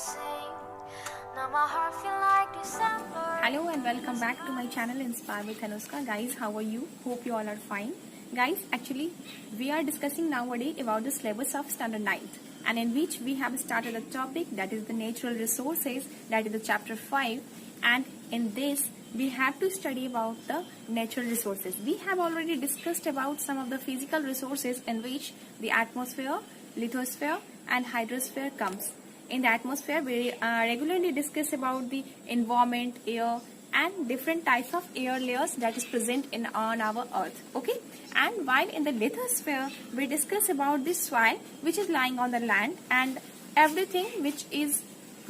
sing. Now my heart feel like December. Hello and welcome back to my channel Inspire with Anushka. Guys, how are you? Hope you all are fine. Guys, actually we are discussing nowadays about the syllabus of standard 9th, and in which we have started a topic that is the natural resources, that is the chapter 5, and in this we have to study about the natural resources. We have already discussed about some of the physical resources in which the atmosphere, lithosphere and hydrosphere comes. In the atmosphere, we regularly discuss about the environment, air, and different types of air layers that is present on our earth. Okay, and while in the lithosphere, we discuss about the soil which is lying on the land, and everything which is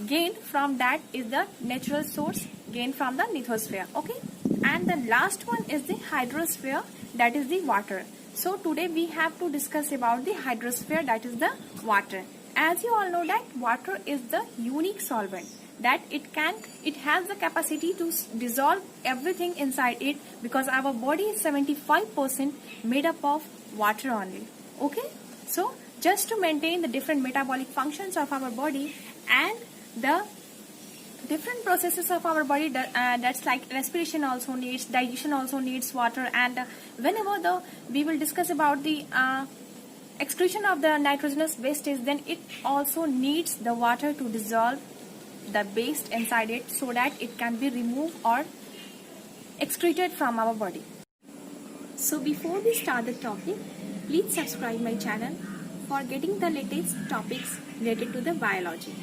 gained from that is the natural source gained from the lithosphere. Okay, and the last one is the hydrosphere, that is the water. So today we have to discuss about the hydrosphere, that is the water. As you all know that water is the unique solvent, that it has the capacity to dissolve everything inside it, because our body is 75% made up of water only. Okay, so just to maintain the different metabolic functions of our body and the different processes of our body, that's like respiration also needs, digestion also needs water, and whenever we will discuss about the excretion of the nitrogenous wastage, then it also needs the water to dissolve the waste inside it so that it can be removed or excreted from our body. So before we start the topic, please subscribe my channel for getting the latest topics related to the biology.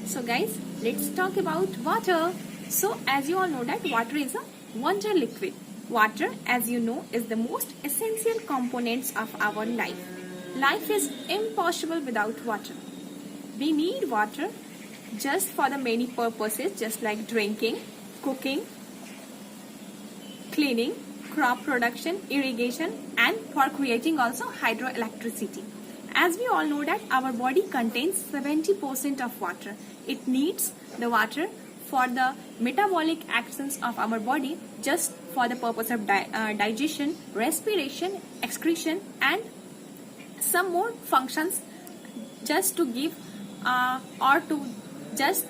So guys, let's talk about water. So as you all know that water is a wonder liquid. Water, as you know, is the most essential components of our life. Life is impossible without water. We need water just for the many purposes, just like drinking, cooking, cleaning, crop production, irrigation, and for creating also hydroelectricity. As we all know that our body contains 70% of water. It needs the water for the metabolic actions of our body, just for the purpose of digestion, respiration, excretion, and some more functions, just to give or to just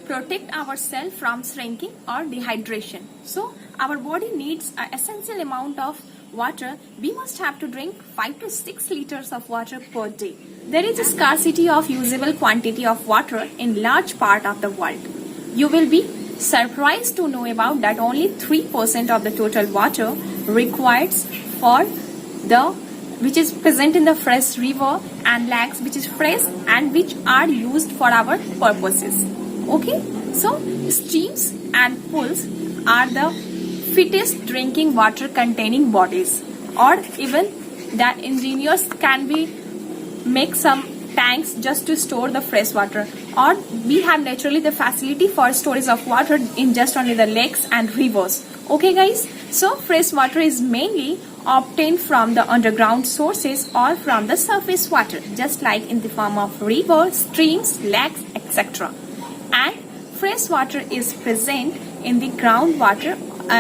protect ourselves from shrinking or dehydration. So our body needs an essential amount of water. We must have to drink 5 to 6 liters of water per day. There is a scarcity of usable quantity of water in large part of the world. You will be surprised to know about that only 3% of the total water required for the which is present in the fresh river and lakes, which is fresh and which are used for our purposes. Okay, so streams and pools are the fittest drinking water containing bodies, or even that engineers can be make some tanks just to store the fresh water, or we have naturally the facility for storage of water in just only the lakes and rivers. Okay guys, so fresh water is mainly obtained from the underground sources or from the surface water, just like in the form of rivers, streams, lakes, etc. And fresh water is present in the groundwater,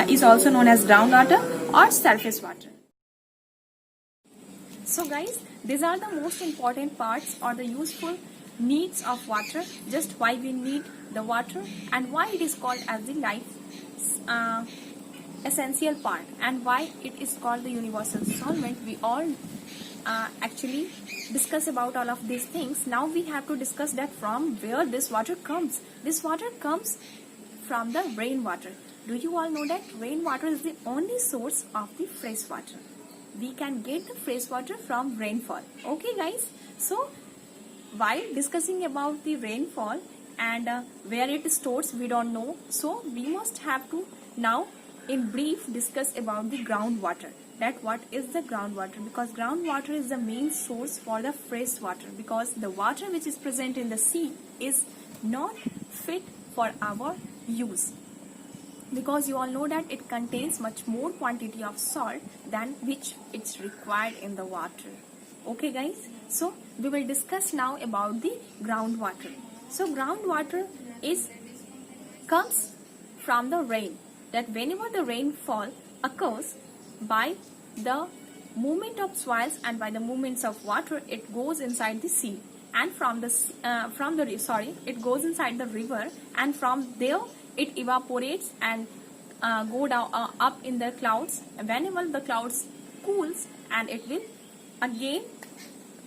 is also known as groundwater or surface water. So guys, these are the most important parts or the useful needs of water, just why we need the water and why it is called as the life essential part, and why it is called the universal solvent. We all actually discuss about all of these things. Now we have to discuss that from where this water comes. This water comes from the rainwater. Do you all know that rainwater is the only source of the fresh water? We can get the fresh water from rainfall. Okay guys, so while discussing about the rainfall and where it stores, we don't know, so we must have to now in brief discuss about the groundwater, that what is the groundwater, because groundwater is the main source for the fresh water, because the water which is present in the sea is not fit for our use, because you all know that it contains much more quantity of salt than which it's required in the water. Okay guys, so we will discuss now about the groundwater. So groundwater comes from the rain, that whenever the rainfall occurs, by the movement of soils and by the movements of water, it goes inside the sea. and it goes inside the river, and from there it evaporates and go down up in the clouds. Whenever the clouds cools, and it will again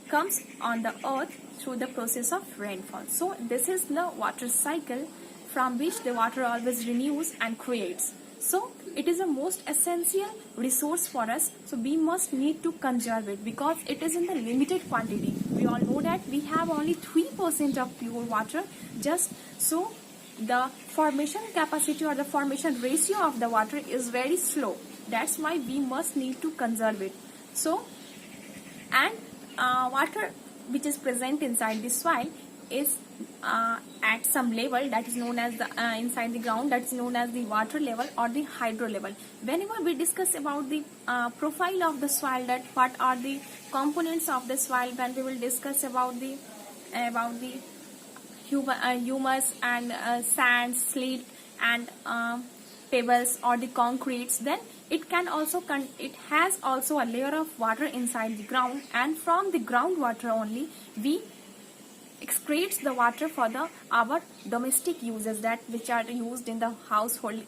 comes on the earth through the process of rainfall. So this is the water cycle from which the water always renews and creates. So it is a most essential resource for us. So we must need to conserve it because it is in the limited quantity. We all know that we have only 3% of pure water. Just so the formation capacity or the formation ratio of the water is very slow. That's why we must need to conserve it. So, and water which is present inside the soil is at some level that is known as the inside the ground, that is known as the water level or the hydro level. Whenever we discuss about the profile of the soil, that what are the components of the soil, when we will discuss about the humus and sand, slate and pebbles or the concretes, then it can also it has also a layer of water inside the ground, and from the groundwater only we excretes the water for our domestic uses, that which are used in the household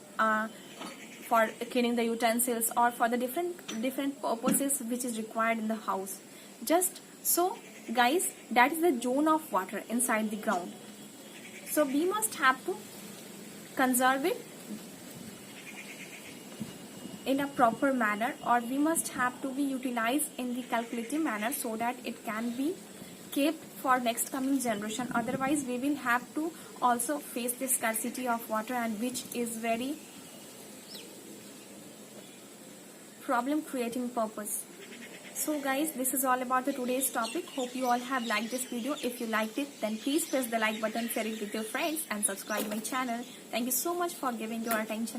for cleaning the utensils or for the different purposes which is required in the house. Just so guys, that is the zone of water inside the ground. So we must have to conserve it in a proper manner, or we must have to be utilized in the calculative manner so that it can be kept for next coming generation. Otherwise we will have to also face the scarcity of water, and which is very problem creating purpose. So guys, this is all about the today's topic. Hope you all have liked this video. If you liked it, then please press the like button, share it with your friends and subscribe my channel. Thank you so much for giving your attention.